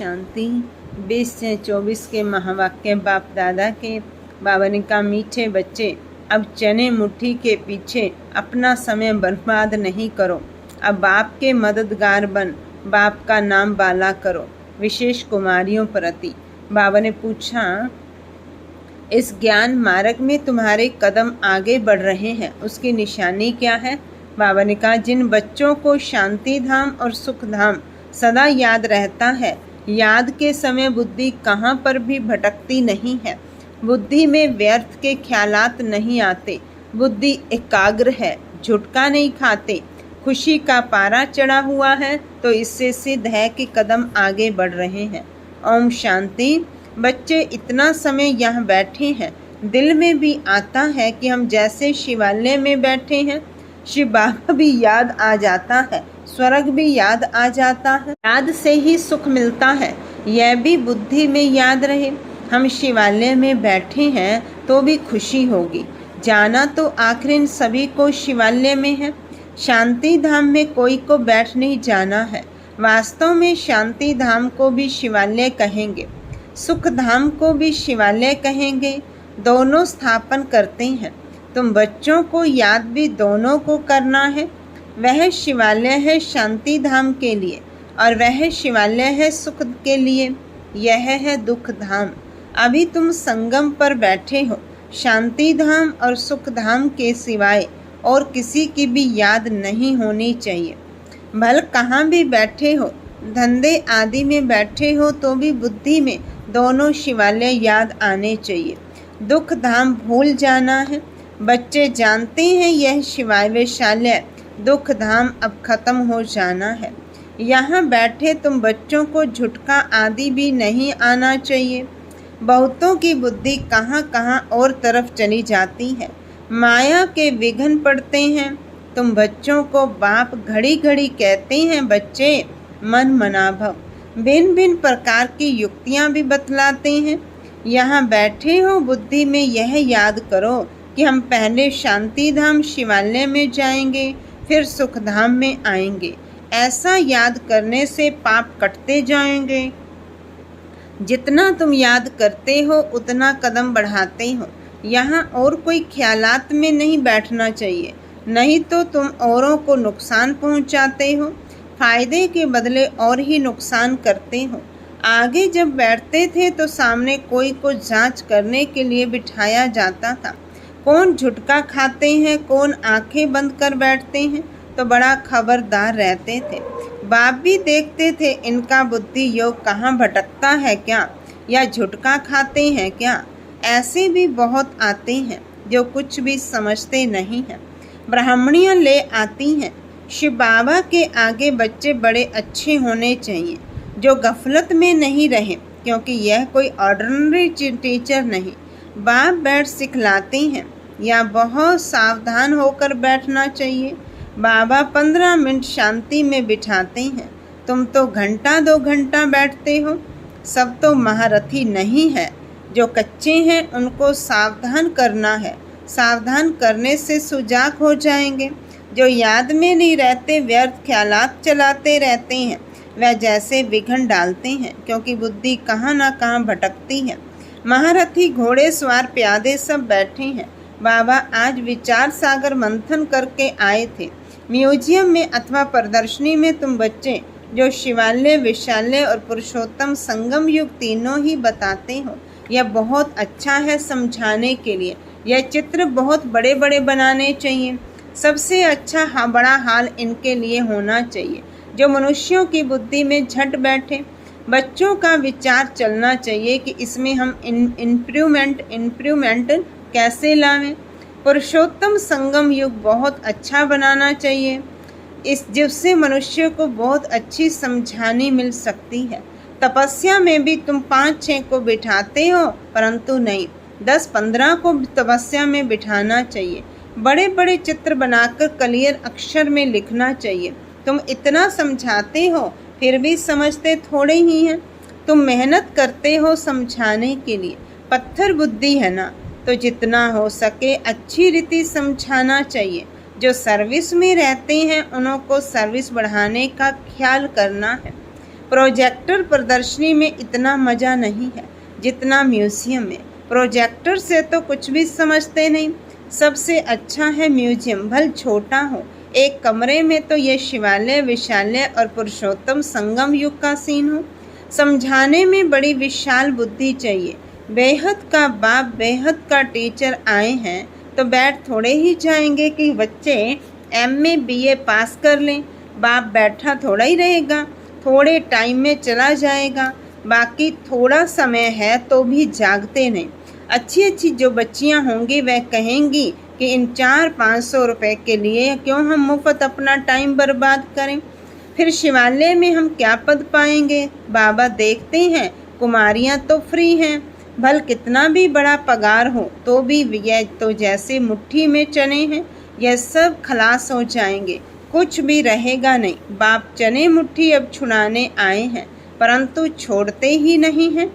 शांति। 20/24 के महावाक्य बाप दादा के। बाबा ने कहा, मीठे बच्चे, अब चने मुट्ठी के पीछे अपना समय बर्बाद नहीं करो। अब बाप के मददगार बन बाप का नाम बाला करो। विशेष कुमारियों प्रति बाबा ने पूछा, इस ज्ञान मार्ग में तुम्हारे कदम आगे बढ़ रहे हैं, उसकी निशानी क्या है? बाबा ने कहा, जिन बच्चों को शांति धाम और सुख धाम सदा याद रहता है, याद के समय बुद्धि कहाँ पर भी भटकती नहीं है, बुद्धि में व्यर्थ के ख्यालात नहीं आते, बुद्धि एकाग्र है, झुटका नहीं खाते, खुशी का पारा चढ़ा हुआ है, तो इससे सिद्ध है कि कदम आगे बढ़ रहे हैं। ओम शांति। बच्चे इतना समय यहाँ बैठे हैं, दिल में भी आता है कि हम जैसे शिवालय में बैठे हैं, शिव बाबा भी याद आ जाता है, स्वर्ग भी याद आ जाता है, याद से ही सुख मिलता है, यह भी बुद्धि में याद रहे। हम शिवालय में बैठे हैं तो भी खुशी होगी। जाना तो आखिर इन सभी को शिवालय में है, शांति धाम में कोई को बैठ नहीं जाना है। वास्तव में शांति धाम को भी शिवालय कहेंगे, सुख धाम को भी शिवालय कहेंगे, दोनों स्थापन करते हैं। तुम बच्चों को याद भी दोनों को करना है। वह शिवालय है शांति धाम के लिए और वह शिवालय है सुख के लिए, यह है दुख धाम। अभी तुम संगम पर बैठे हो, शांति धाम और सुख धाम के सिवाय और किसी की भी याद नहीं होनी चाहिए। भल कहाँ भी बैठे हो, धंधे आदि में बैठे हो, तो भी बुद्धि में दोनों शिवालय याद आने चाहिए। दुख धाम भूल जाना है। बच्चे जानते हैं यह शिवालय दुख धाम अब खत्म हो जाना है। यहाँ बैठे तुम बच्चों को झुटका आदि भी नहीं आना चाहिए। बहुतों की बुद्धि कहाँ कहाँ और तरफ चली जाती है, माया के विघ्न पड़ते हैं। तुम बच्चों को बाप घड़ी घड़ी कहते हैं, बच्चे मन मनाभव, भिन्न भिन्न प्रकार की युक्तियाँ भी बतलाते हैं। यहाँ बैठे हो, बुद्धि में यह याद करो कि हम पहले शांति धाम शिवालय में जाएंगे, फिर सुख धाम में आएंगे। ऐसा याद करने से पाप कटते जाएंगे। जितना तुम याद करते हो उतना कदम बढ़ाते हो। यहाँ और कोई ख्यालात में नहीं बैठना चाहिए, नहीं तो तुम औरों को नुकसान पहुँचाते हो, फायदे के बदले और ही नुकसान करते हो। आगे जब बैठते थे तो सामने कोई को जांच करने के लिए बिठाया जाता था। कौन झुटका खाते हैं, कौन आंखें बंद कर बैठते हैं, तो बड़ा खबरदार रहते थे। बाप भी देखते थे इनका बुद्धि योग कहाँ भटकता है क्या, या झुटका खाते हैं क्या। ऐसे भी बहुत आते हैं जो कुछ भी समझते नहीं हैं। ब्राह्मणियाँ ले आती हैं। शिव बाबा के आगे बच्चे बड़े अच्छे होने चाहिए, जो गफलत में नहीं रहे, क्योंकि यह कोई ऑर्डिनरी टीचर नहीं। बाप बैठ सिखलाते हैं, या बहुत सावधान होकर बैठना चाहिए। बाबा 15 मिनट शांति में बिठाते हैं, तुम तो घंटा 2 घंटा बैठते हो। सब तो महारथी नहीं है, जो कच्चे हैं उनको सावधान करना है। सावधान करने से सुजाग हो जाएंगे। जो याद में नहीं रहते, व्यर्थ ख्यालात चलाते रहते हैं, वह जैसे विघ्न डालते हैं, क्योंकि बुद्धि कहाँ ना कहाँ भटकती है। महारथी, घोड़े सवार, प्यादे सब बैठे हैं। बाबा आज विचार सागर मंथन करके आए थे। म्यूजियम में अथवा प्रदर्शनी में तुम बच्चे जो शिवालय, विशालय और पुरुषोत्तम संगम युग तीनों ही बताते हो, यह बहुत अच्छा है समझाने के लिए। यह चित्र बहुत बड़े बड़े बनाने चाहिए। सबसे अच्छा बड़ा हाल इनके लिए होना चाहिए, जो मनुष्यों की बुद्धि में झट बैठे। बच्चों का विचार चलना चाहिए कि इसमें हम इम्प्रूवमेंट कैसे लावें। पुरुषोत्तम संगम युग बहुत अच्छा बनाना चाहिए, इस जिससे मनुष्य को बहुत अच्छी समझानी मिल सकती है। तपस्या में भी तुम 5-6 को बिठाते हो, परंतु नहीं, 10-15 को तपस्या में बिठाना चाहिए। बड़े बड़े चित्र बनाकर क्लियर अक्षर में लिखना चाहिए। तुम इतना समझाते हो, फिर भी समझते थोड़े ही हैं। तुम मेहनत करते हो समझाने के लिए, पत्थर बुद्धि है ना, तो जितना हो सके अच्छी रीति समझाना चाहिए। जो सर्विस में रहते हैं उनको सर्विस बढ़ाने का ख्याल करना है। प्रोजेक्टर प्रदर्शनी में इतना मज़ा नहीं है जितना म्यूज़ियम में। प्रोजेक्टर से तो कुछ भी समझते नहीं। सबसे अच्छा है म्यूज़ियम, भले छोटा हो। एक कमरे में तो ये शिवालय, विशालय और पुरुषोत्तम संगम युग का सीन हो। समझाने में बड़ी विशाल बुद्धि चाहिए। बेहद का बाप, बेहद का टीचर आए हैं तो बैठ थोड़े ही जाएंगे कि बच्चे MA BA पास कर लें। बाप बैठा थोड़ा ही रहेगा, थोड़े टाइम में चला जाएगा। बाकी थोड़ा समय है तो भी जागते नहीं। अच्छी अच्छी जो बच्चियां होंगी वह कहेंगी कि इन 400-500 रुपए के लिए क्यों हम मुफ्त अपना टाइम बर्बाद करें। फिर शिवालय में हम क्या पद पाएंगे? बाबा देखते हैं कुमारियां तो फ्री हैं, भल कितना भी बड़ा पगार हो तो भी यह तो जैसे मुट्ठी में चने हैं, यह सब खलास हो जाएंगे, कुछ भी रहेगा नहीं। बाप चने मुट्ठी अब छुड़ाने आए हैं परंतु छोड़ते ही नहीं हैं।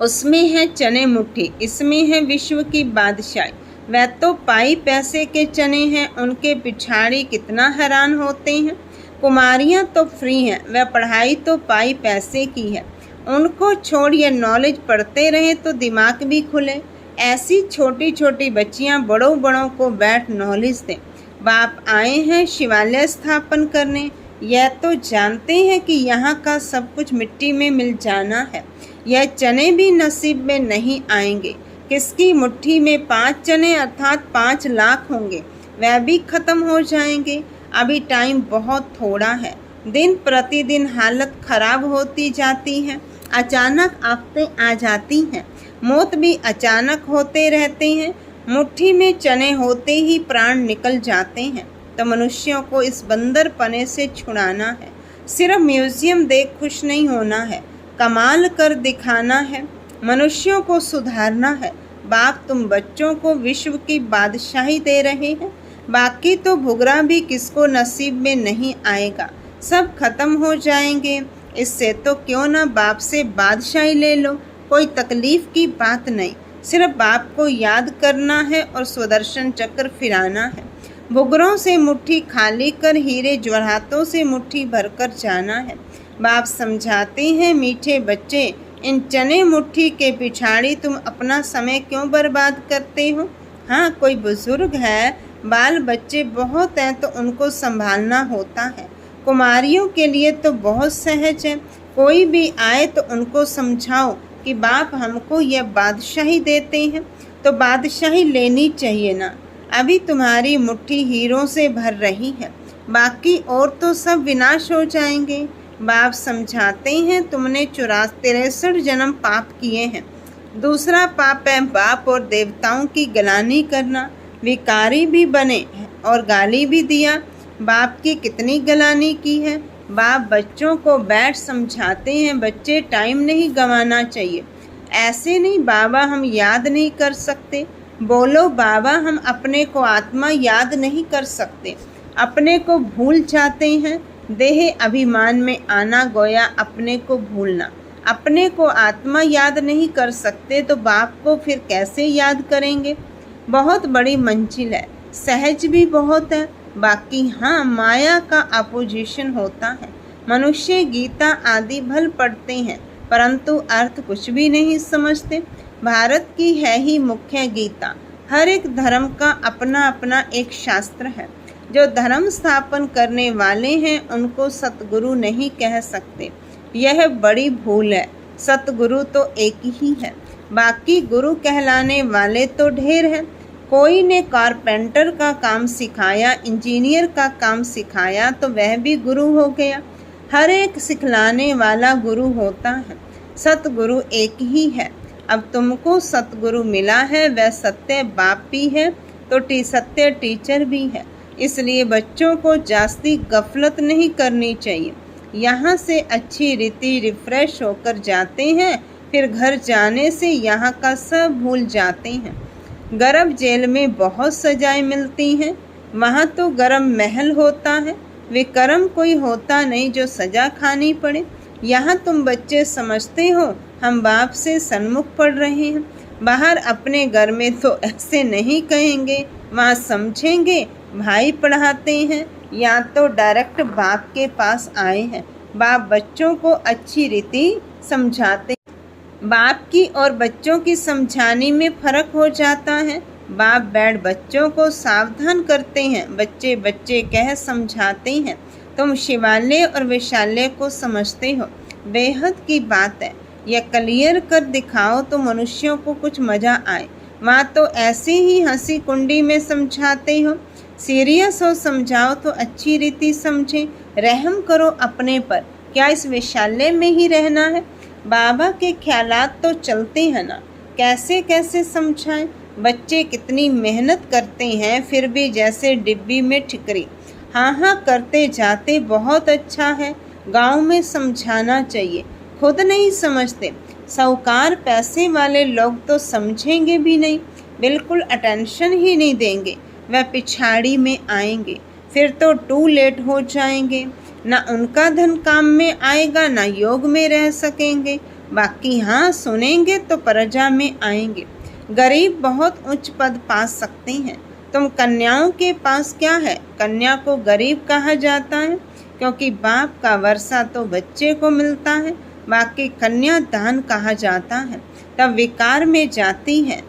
उसमें है चने मुट्ठी, इसमें है विश्व की बादशाही। वह तो पाई पैसे के चने हैं, उनके पिछाड़ी कितना हैरान होते हैं। कुमारियां तो फ्री हैं, वह पढ़ाई तो पाई पैसे की है। उनको छोड़ ये नॉलेज पढ़ते रहें तो दिमाग भी खुले। ऐसी छोटी छोटी बच्चियां बड़ों बड़ों को बैठ नॉलेज दें। बाप आए हैं शिवालय स्थापन करने, यह तो जानते हैं कि यहाँ का सब कुछ मिट्टी में मिल जाना है। यह चने भी नसीब में नहीं आएंगे। किसकी मुट्ठी में 5 चने अर्थात 5 लाख होंगे, वह भी खत्म हो जाएंगे। अभी टाइम बहुत थोड़ा है। दिन प्रतिदिन हालत खराब होती जाती है। अचानक आफतें आ जाती हैं, मौत भी अचानक होते रहते हैं। मुट्ठी में चने होते ही प्राण निकल जाते हैं। तो मनुष्यों को इस बंदरपने से छुड़ाना है। सिर्फ म्यूजियम देख खुश नहीं होना है, कमाल कर दिखाना है। मनुष्यों को सुधारना है। बाप तुम बच्चों को विश्व की बादशाही दे रहे हैं। बाकी तो भुगरा भी किसको नसीब में नहीं आएगा, सब खत्म हो जाएंगे। इससे तो क्यों ना बाप से बादशाही ले लो, कोई तकलीफ की बात नहीं। सिर्फ बाप को याद करना है और सुदर्शन चक्र फिराना है। भुगरों से मुट्ठी खाली कर हीरे जवाहरातों से मुट्ठी भरकर जाना है। बाप समझाते हैं मीठे बच्चे, इन चने मुट्ठी के पिछाड़ी तुम अपना समय क्यों बर्बाद करते हो। हाँ, कोई बुजुर्ग है, बाल बच्चे बहुत हैं तो उनको संभालना होता है। कुमारियों के लिए तो बहुत सहज है। कोई भी आए तो उनको समझाओ कि बाप हमको यह बादशाही देते हैं तो बादशाही लेनी चाहिए ना। अभी तुम्हारी मुट्ठी हीरों से भर रही है, बाकी और तो सब विनाश हो जाएंगे। बाप समझाते हैं तुमने 63 जन्म पाप किए हैं। दूसरा पाप है बाप और देवताओं की गलानी करना। विकारी भी बने और गाली भी दिया। बाप की कितनी गलानी की है। बाप बच्चों को बैठ समझाते हैं, बच्चे टाइम नहीं गंवाना चाहिए। ऐसे नहीं बाबा हम याद नहीं कर सकते। बोलो बाबा हम अपने को आत्मा याद नहीं कर सकते, अपने को भूल जाते हैं। देह अभिमान में आना गोया अपने को भूलना। अपने को आत्मा याद नहीं कर सकते तो बाप को फिर कैसे याद करेंगे। बहुत बड़ी मंजिल है, सहज भी बहुत है। बाकी हाँ, माया का अपोजिशन होता है। मनुष्य गीता आदि भल पढ़ते हैं परंतु अर्थ कुछ भी नहीं समझते। भारत की है ही मुख्य गीता। हर एक धर्म का अपना अपना एक शास्त्र है। जो धर्म स्थापन करने वाले हैं उनको सतगुरु नहीं कह सकते, यह बड़ी भूल है। सतगुरु तो एक ही है, बाकी गुरु कहलाने वाले तो ढेर हैं। कोई ने कारपेंटर का काम सिखाया, इंजीनियर का काम सिखाया तो वह भी गुरु हो गया। हर एक सिखलाने वाला गुरु होता है। सतगुरु एक ही है। अब तुमको सतगुरु मिला है, वह सत्य बाप भी है तो सत्य टीचर भी है। इसलिए बच्चों को जास्ती गफलत नहीं करनी चाहिए। यहाँ से अच्छी रीति रिफ्रेश होकर जाते हैं, फिर घर जाने से यहाँ का सब भूल जाते हैं। गरम जेल में बहुत सजाएं मिलती हैं, वहाँ तो गरम महल होता है। विक्रम कोई होता नहीं जो सजा खानी पड़े। यहाँ तुम बच्चे समझते हो हम बाप से सन्मुख पढ़ रहे हैं। बाहर अपने घर में तो ऐसे नहीं कहेंगे, वहाँ समझेंगे भाई पढ़ाते हैं या तो डायरेक्ट बाप के पास आए हैं। बाप बच्चों को अच्छी रीति समझाते। बाप की और बच्चों की समझाने में फर्क हो जाता है। बाप बैठ बच्चों को सावधान करते हैं, बच्चे बच्चे कह समझाते हैं। तुम शिवालय और विशालय को समझते हो, बेहद की बात है। यह क्लियर कर दिखाओ तो मनुष्यों को कुछ मजा आए। वहाँ तो ऐसे ही हंसी कुंडी में समझाते हो। सीरियस हो समझाओ तो अच्छी रीति समझे। रहम करो अपने पर, क्या इस विशालय में ही रहना है? बाबा के ख्यालात तो चलते हैं ना, कैसे कैसे समझाएं। बच्चे कितनी मेहनत करते हैं, फिर भी जैसे डिब्बी में ठिकरी। हाँ हाँ करते जाते, बहुत अच्छा है। गांव में समझाना चाहिए, खुद नहीं समझते। साहूकार पैसे वाले लोग तो समझेंगे भी नहीं, बिल्कुल अटेंशन ही नहीं देंगे। वह पिछाड़ी में आएंगे, फिर तो टू लेट हो जाएंगे। ना उनका धन काम में आएगा, ना योग में रह सकेंगे। बाकी हाँ सुनेंगे तो प्रजा में आएंगे। गरीब बहुत उच्च पद पा सकते हैं। तुम कन्याओं के पास क्या है? कन्या को गरीब कहा जाता है क्योंकि बाप का वर्षा तो बच्चे को मिलता है, बाकी कन्या दान कहा जाता है। तब विकार में जाती है,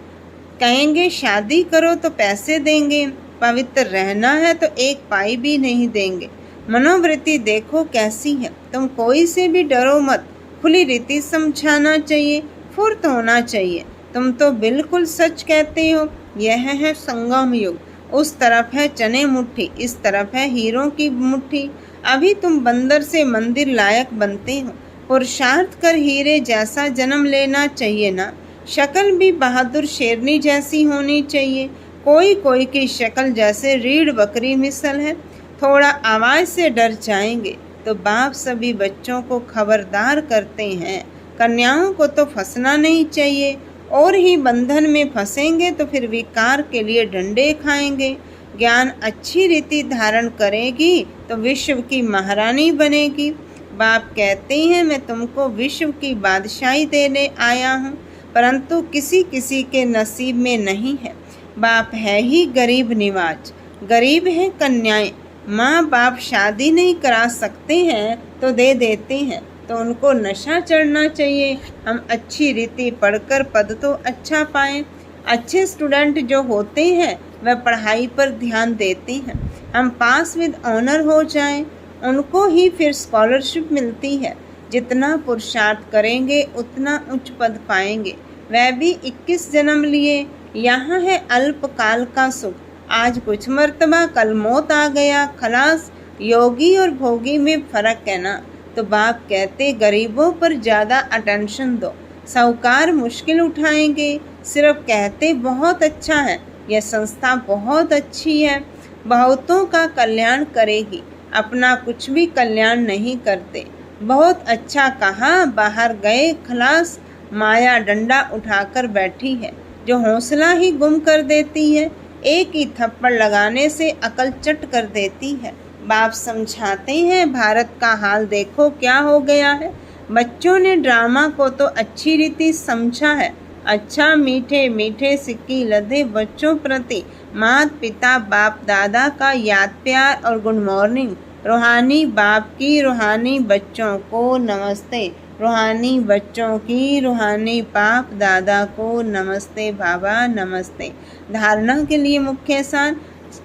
कहेंगे शादी करो तो पैसे देंगे, पवित्र रहना है तो एक पाई भी नहीं देंगे। मनोवृत्ति देखो कैसी है। तुम कोई से भी डरो मत, खुली रीति समझाना चाहिए, फुर्त होना चाहिए। तुम तो बिल्कुल सच कहते हो। यह है संगम युग, उस तरफ है चने मुट्ठी, इस तरफ है हीरों की मुट्ठी। अभी तुम बंदर से मंदिर लायक बनते हो। पुरुषार्थ कर हीरे जैसा जन्म लेना चाहिए ना। शक्ल भी बहादुर शेरनी जैसी होनी चाहिए। कोई कोई की शक्ल जैसे रीढ़ बकरी मिसल है। थोड़ा आवाज़ से डर जाएंगे तो बाप सभी बच्चों को खबरदार करते हैं, कन्याओं को तो फंसना नहीं चाहिए, और ही बंधन में फंसेंगे तो फिर विकार के लिए डंडे खाएंगे। ज्ञान अच्छी रीति धारण करेगी तो विश्व की महारानी बनेगी। बाप कहते हैं मैं तुमको विश्व की बादशाही देने आया हूँ, परंतु किसी किसी के नसीब में नहीं है। बाप है ही गरीब निवाज, गरीब है कन्याएं। माँ बाप शादी नहीं करा सकते हैं तो दे देते हैं, तो उनको नशा चढ़ना चाहिए। हम अच्छी रीति पढ़कर पद तो अच्छा पाएं। अच्छे स्टूडेंट जो होते हैं वह पढ़ाई पर ध्यान देते हैं। हम पास विद ऑनर हो जाएं, उनको ही फिर स्कॉलरशिप मिलती है। जितना पुरुषार्थ करेंगे उतना उच्च पद पाएंगे। वह भी 21 जन्म लिए। यहाँ है अल्पकाल का सुख, आज कुछ मर्तबा कल मौत आ गया, खलास। योगी और भोगी में फर्क है ना। तो बाप कहते गरीबों पर ज़्यादा अटेंशन दो। साहूकार मुश्किल उठाएंगे, सिर्फ कहते बहुत अच्छा है, यह संस्था बहुत अच्छी है, बहुतों का कल्याण करेगी, अपना कुछ भी कल्याण नहीं करते। बहुत अच्छा कहा, बाहर गए खलास। माया डंडा उठाकर बैठी है जो हौसला ही गुम कर देती है। एक ही थप्पड़ लगाने से अकल चट कर देती है। बाप समझाते हैं भारत का हाल देखो क्या हो गया है। बच्चों ने ड्रामा को तो अच्छी रीति समझा है। अच्छा मीठे मीठे सिक्की लदे बच्चों प्रति माता पिता बाप दादा का याद प्यार और गुड मॉर्निंग। रूहानी बाप की रूहानी बच्चों को नमस्ते, रूहानी बच्चों की रूहानी बाप दादा को नमस्ते। बाबा नमस्ते। धारणा के लिए मुख्य सार।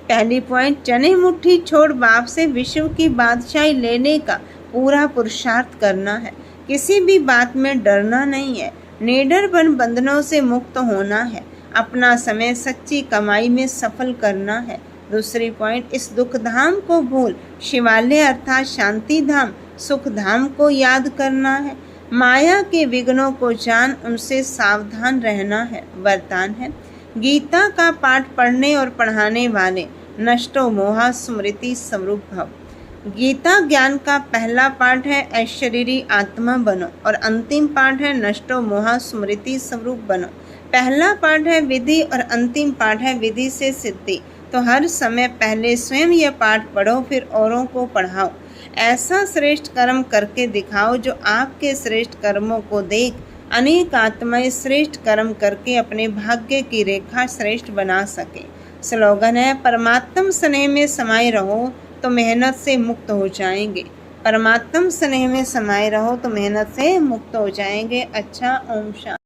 पहली पॉइंट, चने मुट्ठी छोड़ बाप से विश्व की बादशाही लेने का पूरा पुरुषार्थ करना है। किसी भी बात में डरना नहीं है। निडर बन बंधनों से मुक्त होना है। अपना समय सच्ची कमाई में सफल करना है। दूसरी पॉइंट, इस दुख धाम को भूल शिवालय अर्थात शांति धाम सुख धाम को याद करना है। माया के विघ्नों को जान उनसे सावधान रहना है। वरदान है, गीता का पाठ पढ़ने और पढ़ाने वाले नष्टो मोहा स्मृति स्वरूप भव। गीता ज्ञान का पहला पाठ है ऐश्वर्यी आत्मा बनो और अंतिम पाठ है नष्टो मोहा स्मृति स्वरूप बनो। पहला पाठ है विधि और अंतिम पाठ है विधि से सिद्धि। तो हर समय पहले स्वयं यह पाठ पढ़ो, फिर औरों को पढ़ाओ। ऐसा श्रेष्ठ कर्म करके दिखाओ जो आपके श्रेष्ठ कर्मों को देख अनेक आत्माएं श्रेष्ठ कर्म करके अपने भाग्य की रेखा श्रेष्ठ बना सके। स्लोगन है, परमात्म स्नेह में समाये रहो तो मेहनत से मुक्त हो जाएंगे। परमात्म स्नेह में समाये रहो तो मेहनत से मुक्त हो जाएंगे। अच्छा, ओम शांति।